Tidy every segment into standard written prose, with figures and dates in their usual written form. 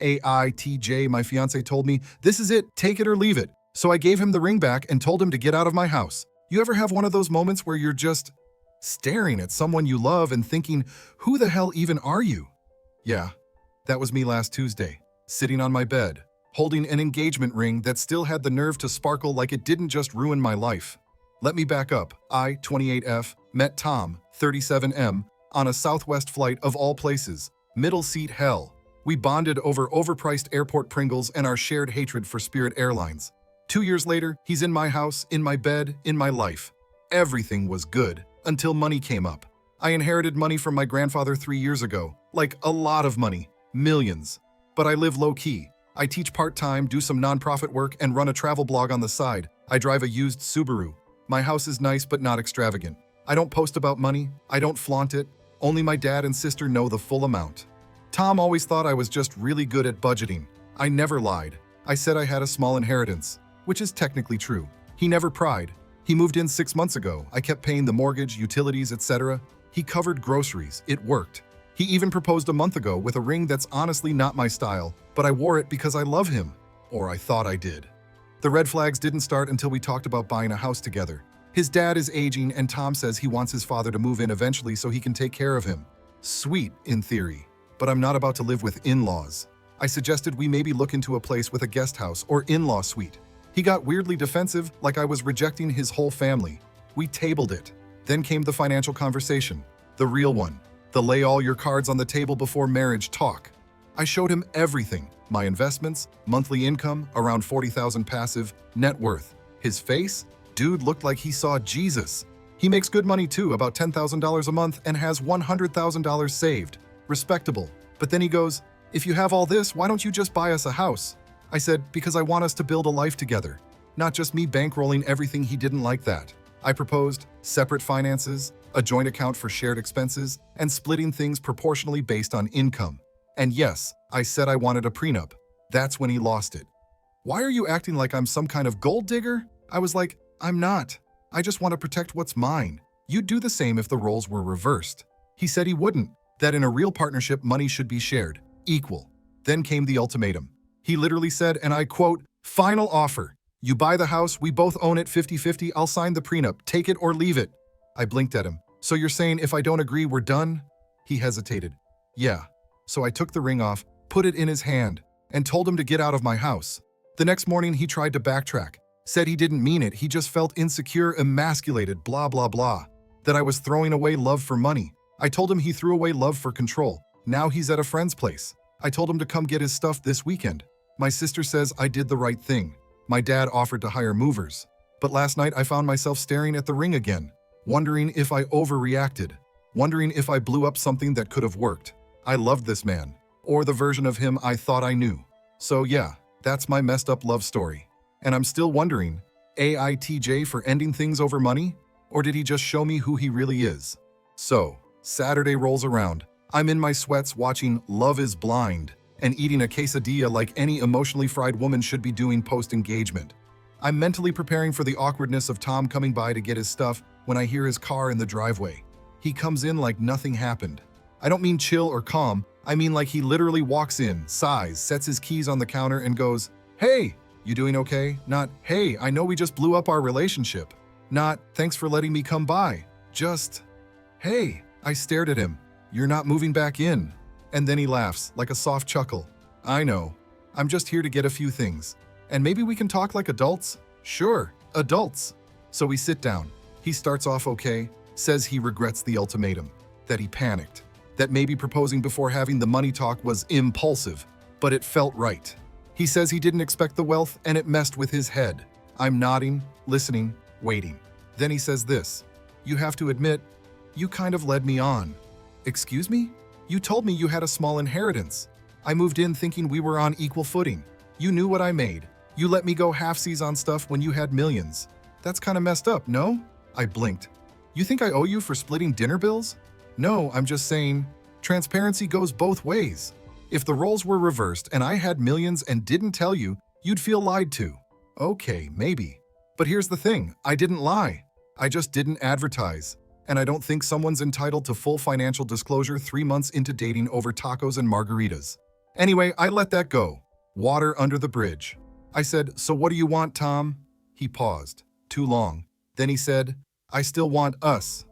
AITJ, my fiancé told me, this is it, take it or leave it. So I gave him the ring back and told him to get out of my house. You ever have one of those moments where you're just staring at someone you love and thinking, who the hell even are you? Yeah, that was me last Tuesday, sitting on my bed, holding an engagement ring that still had the nerve to sparkle like it didn't just ruin my life. Let me back up. I, 28F, met Tom, 37M, on a Southwest flight of all places, middle seat hell. We bonded over overpriced airport Pringles and our shared hatred for Spirit Airlines. 2 years later, he's in my house, in my bed, in my life. Everything was good until money came up. I inherited money from my grandfather 3 years ago, like a lot of money, millions. But I live low-key. I teach part-time, do some nonprofit work, and run a travel blog on the side. I drive a used Subaru. My house is nice but not extravagant. I don't post about money. I don't flaunt it. Only my dad and sister know the full amount. Tom always thought I was just really good at budgeting. I never lied. I said I had a small inheritance, which is technically true. He never pried. He moved in 6 months ago. I kept paying the mortgage, utilities, etc. He covered groceries. It worked. He even proposed a month ago with a ring that's honestly not my style, but I wore it because I love him. Or I thought I did. The red flags didn't start until we talked about buying a house together. His dad is aging and Tom says he wants his father to move in eventually so he can take care of him. Sweet, in theory, but I'm not about to live with in-laws. I suggested we maybe look into a place with a guest house or in-law suite. He got weirdly defensive, like I was rejecting his whole family. We tabled it. Then came the financial conversation, the real one, the lay all your cards on the table before marriage talk. I showed him everything, my investments, monthly income, around $40,000 passive, net worth. His face? Dude looked like he saw Jesus. He makes good money too, about $10,000 a month, and has $100,000 saved. Respectable. But then he goes, if you have all this, why don't you just buy us a house? I said, because I want us to build a life together. Not just me bankrolling everything. He didn't like that. I proposed separate finances, a joint account for shared expenses, and splitting things proportionally based on income. And yes, I said I wanted a prenup. That's when he lost it. Why are you acting like I'm some kind of gold digger? I was like, I'm not. I just want to protect what's mine. You'd do the same if the roles were reversed. He said he wouldn't, that in a real partnership, money should be shared, equal. Then came the ultimatum. He literally said, and I quote, final offer. You buy the house, we both own it 50-50, I'll sign the prenup, take it or leave it. I blinked at him. So you're saying if I don't agree, we're done? He hesitated. Yeah. So I took the ring off, put it in his hand, and told him to get out of my house. The next morning, he tried to backtrack. Said he didn't mean it, he just felt insecure, emasculated, blah, blah, blah. That I was throwing away love for money. I told him he threw away love for control. Now he's at a friend's place. I told him to come get his stuff this weekend. My sister says I did the right thing. My dad offered to hire movers. But last night I found myself staring at the ring again, wondering if I overreacted, wondering if I blew up something that could have worked. I loved this man, or the version of him I thought I knew. So yeah, that's my messed up love story. And I'm still wondering, AITJ for ending things over money? Or did he just show me who he really is? So, Saturday rolls around. I'm in my sweats watching Love is Blind and eating a quesadilla like any emotionally fried woman should be doing post-engagement. I'm mentally preparing for the awkwardness of Tom coming by to get his stuff when I hear his car in the driveway. He comes in like nothing happened. I don't mean chill or calm, I mean like he literally walks in, sighs, sets his keys on the counter and goes, "Hey, you doing okay?" Not, "Hey, I know we just blew up our relationship." Not, "Thanks for letting me come by." Just, "Hey." I stared at him. "You're not moving back in." And then he laughs, like a soft chuckle. "I know. I'm just here to get a few things. And maybe we can talk like adults?" "Sure, adults." So we sit down. He starts off okay, says he regrets the ultimatum, that he panicked, that maybe proposing before having the money talk was impulsive, but it felt right. He says he didn't expect the wealth and it messed with his head. I'm nodding, listening, waiting. Then he says this, "You have to admit, you kind of led me on." "Excuse me? You told me you had a small inheritance. I moved in thinking we were on equal footing. You knew what I made. You let me go halfsies on stuff when you had millions. That's kind of messed up, no?" I blinked. "You think I owe you for splitting dinner bills?" "No, I'm just saying, transparency goes both ways. If the roles were reversed and I had millions and didn't tell you, you'd feel lied to." "Okay, maybe. But here's the thing, I didn't lie. I just didn't advertise. And I don't think someone's entitled to full financial disclosure 3 months into dating over tacos and margaritas. Anyway, I let that go. Water under the bridge. I said, "So what do you want, Tom?" He paused. Too long. Then he said, "I still want us.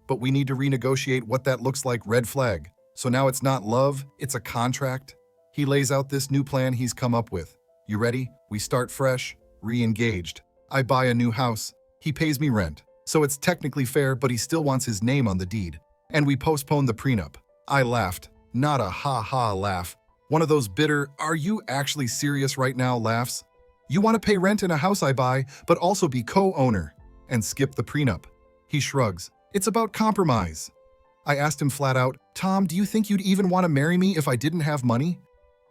But we need to renegotiate what that looks like, red flag. So now it's not love, it's a contract." He lays out this new plan he's come up with. You ready? We start fresh, re-engaged. I buy a new house. He pays me rent. So it's technically fair, but he still wants his name on the deed. And we postpone the prenup. I laughed. Not a ha-ha laugh. One of those bitter, "Are you actually serious right now" laughs. You want to pay rent in a house I buy, but also be co-owner. And skip the prenup. He shrugs. It's about compromise. I asked him flat out, "Tom, do you think you'd even want to marry me if I didn't have money?"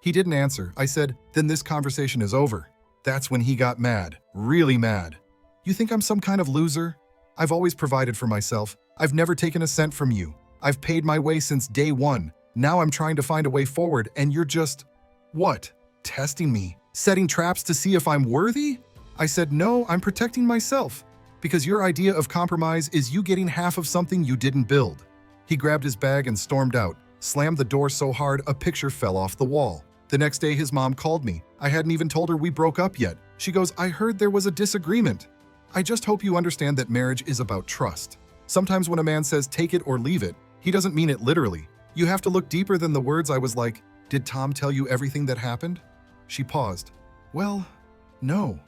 He didn't answer. I said, "Then this conversation is over." That's when he got mad. Really mad. "You think I'm some kind of loser? I've always provided for myself. I've never taken a cent from you. I've paid my way since day one. Now I'm trying to find a way forward, and you're just..." "What? Testing me? Setting traps to see if I'm worthy?" I said, "No, I'm protecting myself. Because your idea of compromise is you getting half of something you didn't build." He grabbed his bag and stormed out, slammed the door so hard a picture fell off the wall. The next day his mom called me. I hadn't even told her we broke up yet. She goes, "I heard there was a disagreement." I just hope you understand that marriage is about trust. Sometimes when a man says take it or leave it, he doesn't mean it literally. You have to look deeper than the words. I was like, "Did Tom tell you everything that happened?" She paused. "Well, no,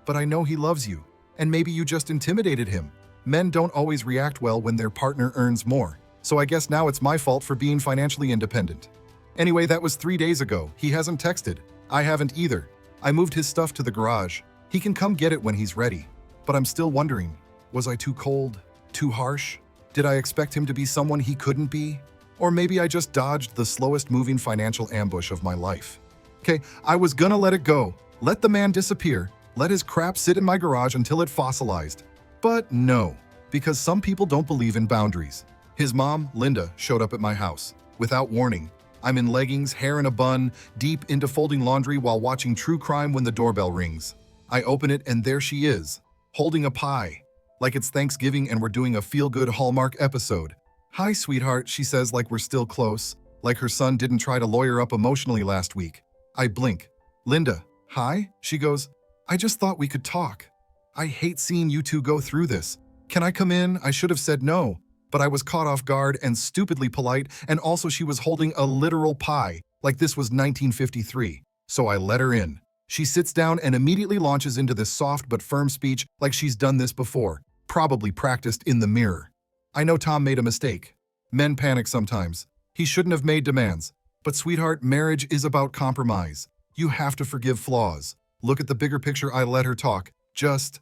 but I know he loves you. And maybe you just intimidated him. Men don't always react well when their partner earns more. So I guess now it's my fault for being financially independent." Anyway, that was 3 days ago. He hasn't texted. I haven't either. I moved his stuff to the garage. He can come get it when he's ready. But I'm still wondering, was I too cold? Too harsh? Did I expect him to be someone he couldn't be? Or maybe I just dodged the slowest moving financial ambush of my life. Okay, I was gonna let it go. Let the man disappear. Let his crap sit in my garage until it fossilized. But no, because some people don't believe in boundaries. His mom, Linda, showed up at my house. Without warning. I'm in leggings, hair in a bun, deep into folding laundry while watching true crime when the doorbell rings. I open it and there she is, holding a pie. Like it's Thanksgiving and we're doing a feel-good Hallmark episode. "Hi, sweetheart," she says like we're still close. Like her son didn't try to lawyer up emotionally last week. I blink. "Linda, hi?" She goes, "I just thought we could talk. I hate seeing you two go through this. Can I come in?" I should have said no, but I was caught off guard and stupidly polite, and also she was holding a literal pie, like this was 1953. So I let her in. She sits down and immediately launches into this soft but firm speech like she's done this before, probably practiced in the mirror. "I know Tom made a mistake. Men panic sometimes. He shouldn't have made demands. But sweetheart, marriage is about compromise. You have to forgive flaws. Look at the bigger picture." I let her talk. Just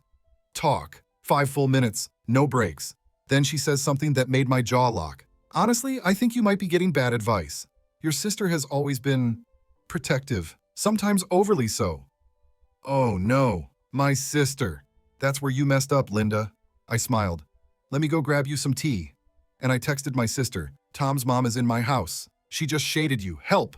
talk. 5 full minutes, no breaks. Then she says something that made my jaw lock. "Honestly, I think you might be getting bad advice. Your sister has always been protective, sometimes overly so." "Oh no, my sister. That's where you messed up, Linda." I smiled. "Let me go grab you some tea." And I texted my sister, "Tom's mom is in my house. She just shaded you. Help."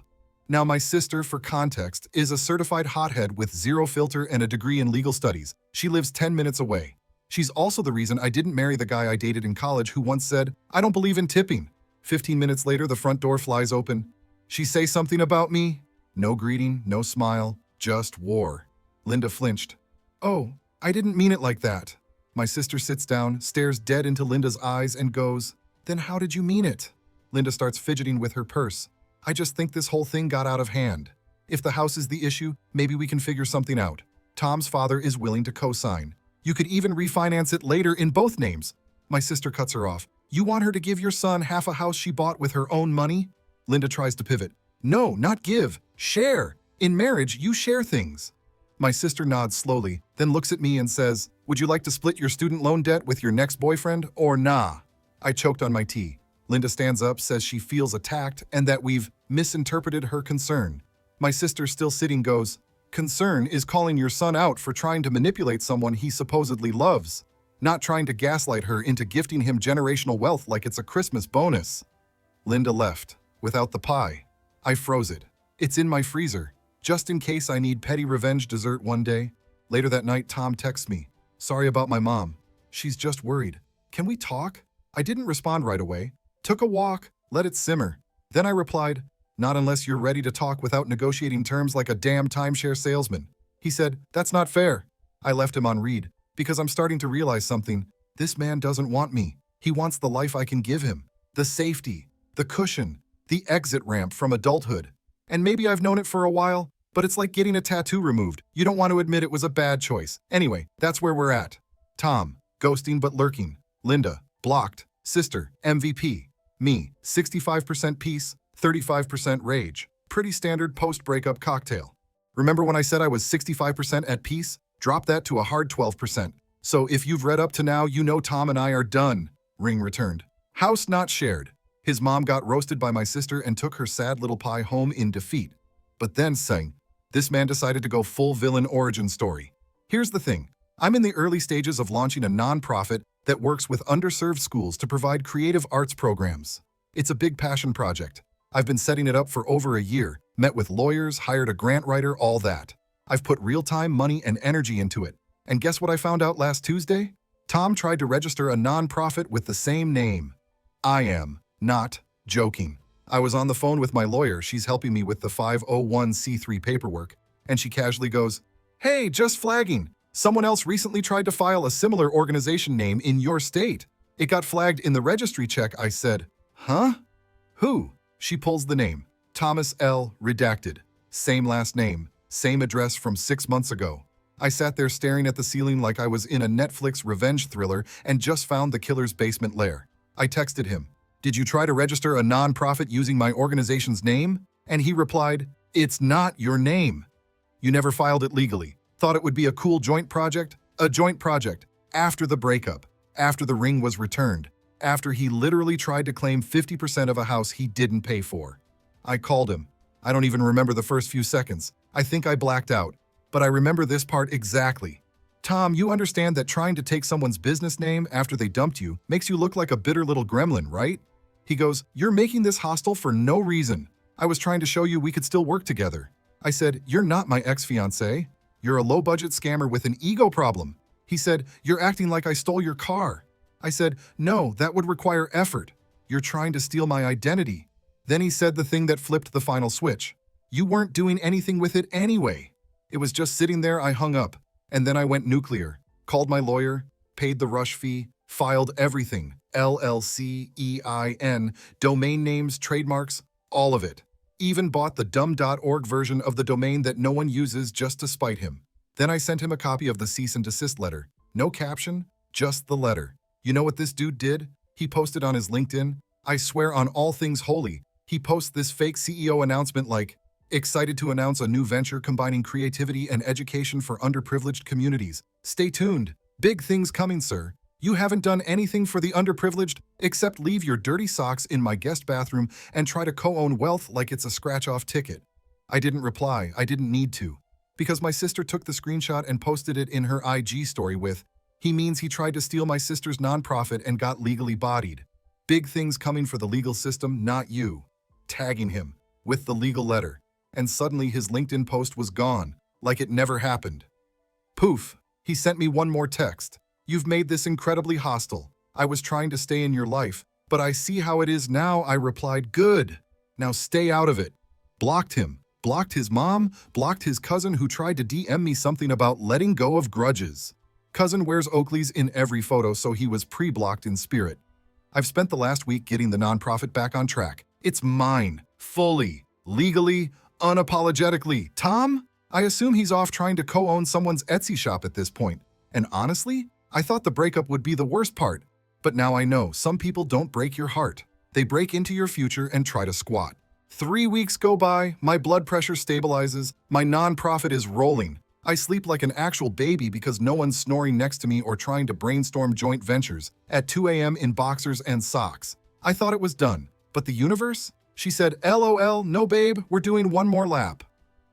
Now my sister, for context, is a certified hothead with 0 filter and a degree in legal studies. She lives 10 minutes away. She's also the reason I didn't marry the guy I dated in college who once said, "I don't believe in tipping." 15 minutes later, the front door flies open. She say something about me? No greeting, no smile, just war. Linda flinched. "Oh, I didn't mean it like that." My sister sits down, stares dead into Linda's eyes and goes, "Then how did you mean it?" Linda starts fidgeting with her purse. "I just think this whole thing got out of hand. If the house is the issue, maybe we can figure something out. Tom's father is willing to co-sign. You could even refinance it later in both names." My sister cuts her off. "You want her to give your son half a house she bought with her own money?" Linda tries to pivot. "No, not give. Share. In marriage, you share things." My sister nods slowly, then looks at me and says, "Would you like to split your student loan debt with your next boyfriend or nah?" I choked on my tea. Linda stands up, says she feels attacked and that we've misinterpreted her concern. My sister, still sitting, goes, "Concern is calling your son out for trying to manipulate someone he supposedly loves, not trying to gaslight her into gifting him generational wealth like it's a Christmas bonus." Linda left, without the pie. I froze it. It's in my freezer, just in case I need petty revenge dessert one day. Later that night, Tom texts me. "Sorry about my mom. She's just worried. Can we talk?" I didn't respond right away. Took a walk, let it simmer. Then I replied, Not unless you're ready to talk without negotiating terms like a damn timeshare salesman. He said, "That's not fair." I left him on read because I'm starting to realize something. This man doesn't want me. He wants the life I can give him. The safety, the cushion, the exit ramp from adulthood. And maybe I've known it for a while, but it's like getting a tattoo removed. You don't want to admit it was a bad choice. Anyway, that's where we're at. Tom, ghosting but lurking. Linda, blocked. Sister, MVP. Me, 65% peace, 35% rage. Pretty standard post-breakup cocktail. Remember when I said I was 65% at peace? Drop that to a hard 12%. So if you've read up to now, you know Tom and I are done. Ring returned. House not shared. His mom got roasted by my sister and took her sad little pie home in defeat. But then sang, this man decided to go full villain origin story. Here's the thing. I'm in the early stages of launching a nonprofit that works with underserved schools to provide creative arts programs. It's a big passion project. I've been setting it up for over a year, met with lawyers, hired a grant writer, all that. I've put real time, money, and energy into it. And guess what I found out last Tuesday? Tom tried to register a nonprofit with the same name. I am not joking. I was on the phone with my lawyer. She's helping me with the 501c3 paperwork, and she casually goes, "Hey, just flagging. Someone else recently tried to file a similar organization name in your state. It got flagged in the registry check." I said, "Huh? Who?" She pulls the name. Thomas L. Redacted. Same last name, same address from 6 months ago. I sat there staring at the ceiling like I was in a Netflix revenge thriller and just found the killer's basement lair. I texted him, "Did you try to register a nonprofit using my organization's name?" And he replied, "It's not your name. You never filed it legally. Thought it would be a cool joint project?" A joint project. After the breakup. After the ring was returned. After he literally tried to claim 50% of a house he didn't pay for. I called him. I don't even remember the first few seconds. I think I blacked out. But I remember this part exactly. "Tom, you understand that trying to take someone's business name after they dumped you makes you look like a bitter little gremlin, right?" He goes, "You're making this hostile for no reason. I was trying to show you we could still work together." I said, "You're not my ex-fiancé. You're a low-budget scammer with an ego problem." He said, "You're acting like I stole your car." I said, "No, that would require effort. You're trying to steal my identity." Then he said the thing that flipped the final switch. "You weren't doing anything with it anyway." It was just sitting there. I hung up. And then I went nuclear. Called my lawyer, paid the rush fee, filed everything. LLC, EIN, domain names, trademarks, all of it. Even bought the dumb.org version of the domain that no one uses just to spite him. Then I sent him a copy of the cease and desist letter. No caption, just the letter. You know what this dude did? He posted on his LinkedIn. I swear on all things holy, he posts this fake CEO announcement like, "Excited to announce a new venture combining creativity and education for underprivileged communities. Stay tuned. Big things coming, sir. You haven't done anything for the underprivileged except leave your dirty socks in my guest bathroom and try to co-own wealth like it's a scratch-off ticket." I didn't reply. I didn't need to. Because my sister took the screenshot and posted it in her IG story with, "He means he tried to steal my sister's nonprofit and got legally bodied. Big things coming for the legal system, not you." Tagging him with the legal letter. And suddenly his LinkedIn post was gone, like it never happened. Poof, he sent me one more text. "You've made this incredibly hostile. I was trying to stay in your life, but I see how it is now." I replied, "Good. Now stay out of it." Blocked him, blocked his mom, blocked his cousin who tried to DM me something about letting go of grudges. Cousin wears Oakleys in every photo, so he was pre-blocked in spirit. I've spent the last week getting the nonprofit back on track. It's mine, fully, legally, unapologetically. Tom? I assume he's off trying to co-own someone's Etsy shop at this point. And honestly, I thought the breakup would be the worst part. But now I know some people don't break your heart. They break into your future and try to squat. 3 weeks go by, my blood pressure stabilizes, my nonprofit is rolling. I sleep like an actual baby because no one's snoring next to me or trying to brainstorm joint ventures at 2 a.m. in boxers and socks. I thought it was done. But the universe? She said, "LOL, no babe, we're doing one more lap."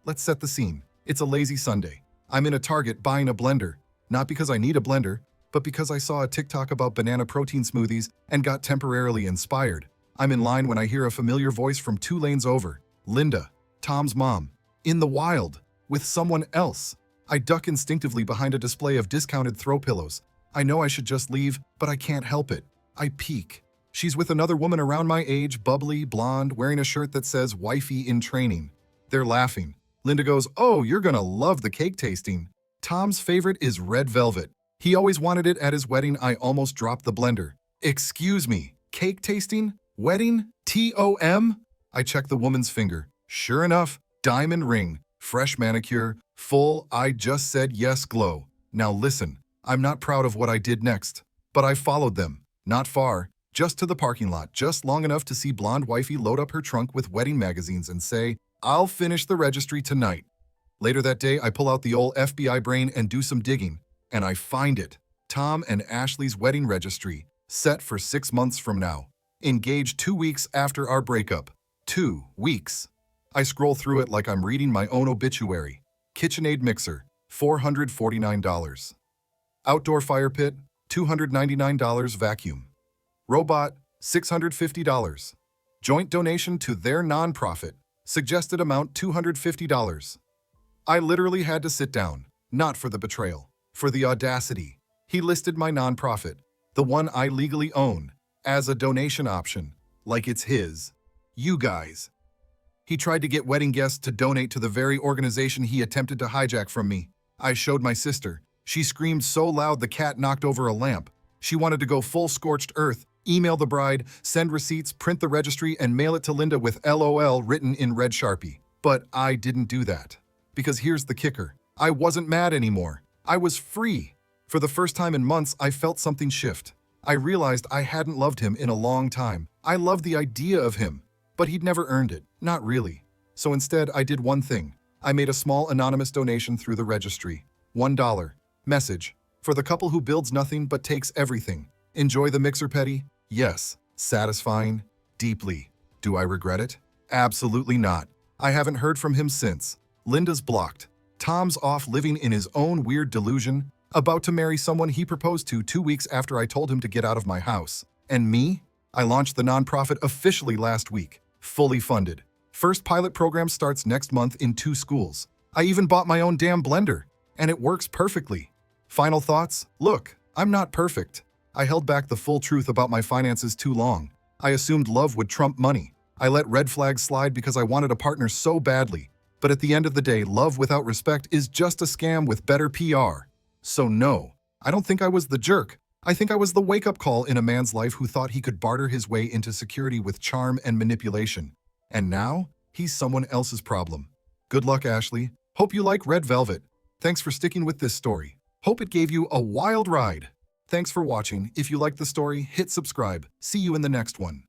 Let's set the scene. It's a lazy Sunday. I'm in a Target buying a blender. Not because I need a blender, but because I saw a TikTok about banana protein smoothies and got temporarily inspired. I'm in line when I hear a familiar voice from 2 lanes over. Linda, Tom's mom. In the wild. With someone else. I duck instinctively behind a display of discounted throw pillows. I know I should just leave, but I can't help it. I peek. She's with another woman around my age, bubbly, blonde, wearing a shirt that says wifey in training. They're laughing. Linda goes, "Oh, you're gonna love the cake tasting. Tom's favorite is red velvet. He always wanted it at his wedding. I almost dropped the blender." Excuse me, cake tasting? Wedding? T-O-M? I check the woman's finger. Sure enough, diamond ring, fresh manicure, full I just said yes glow. Now listen, I'm not proud of what I did next, but I followed them. Not far, just to the parking lot, just long enough to see blonde wifey load up her trunk with wedding magazines and say, "I'll finish the registry tonight." Later that day, I pull out the old FBI brain and do some digging, and I find it. Tom and Ashley's wedding registry, set for 6 months from now. Engaged 2 weeks after our breakup. 2 weeks. I scroll through it like I'm reading my own obituary. KitchenAid mixer, $449. Outdoor fire pit, $299 vacuum. Robot, $650. Joint donation to their nonprofit, suggested amount $250. I literally had to sit down, not for the betrayal, for the audacity. He listed my nonprofit, the one I legally own, as a donation option, like it's his. You guys. He tried to get wedding guests to donate to the very organization he attempted to hijack from me. I showed my sister. She screamed so loud the cat knocked over a lamp. She wanted to go full scorched earth, email the bride, send receipts, print the registry, and mail it to Linda with LOL written in red Sharpie. But I didn't do that. Because here's the kicker. I wasn't mad anymore. I was free. For the first time in months, I felt something shift. I realized I hadn't loved him in a long time. I loved the idea of him, but he'd never earned it. Not really. So instead, I did one thing. I made a small anonymous donation through the registry. $1. Message. For the couple who builds nothing but takes everything. Enjoy the mixer, Petty? Yes. Satisfying? Deeply. Do I regret it? Absolutely not. I haven't heard from him since. Linda's blocked. Tom's off living in his own weird delusion, about to marry someone he proposed to 2 weeks after I told him to get out of my house. And me? I launched the nonprofit officially last week, fully funded. First pilot program starts next month in 2 schools. I even bought my own damn blender, and it works perfectly. Final thoughts? Look, I'm not perfect. I held back the full truth about my finances too long. I assumed love would trump money. I let red flags slide because I wanted a partner so badly. But at the end of the day, love without respect is just a scam with better PR. So no, I don't think I was the jerk. I think I was the wake-up call in a man's life who thought he could barter his way into security with charm and manipulation. And now, he's someone else's problem. Good luck, Ashley. Hope you like Red Velvet. Thanks for sticking with this story. Hope it gave you a wild ride. Thanks for watching. If you liked the story, hit subscribe. See you in the next one.